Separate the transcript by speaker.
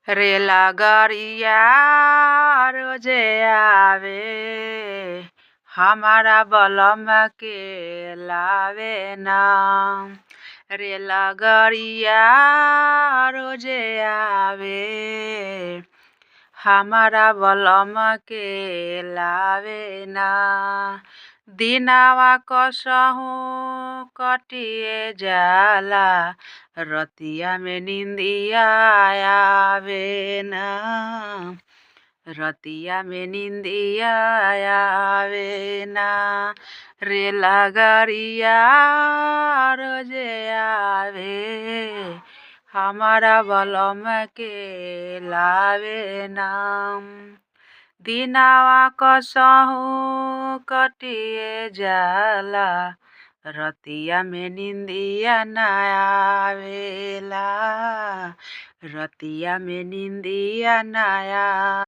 Speaker 1: रेलगाड़िया रोजे आवे हमारा बलम के लावे ना। रेलगाड़िया रोजे आवे हमारा बलम के लावे ना। दिनावा कसहु कटिए जाला रतिया में निंदिया आवे ना। रतिया में निंदिया आवे ना। रेलगाड़िया रोजे आवे हमारा बलम के लावे ना। दिनावा कसहु कटिए जाला रतिया में निंदिया ना आवेला। रतिया में निंदिया ना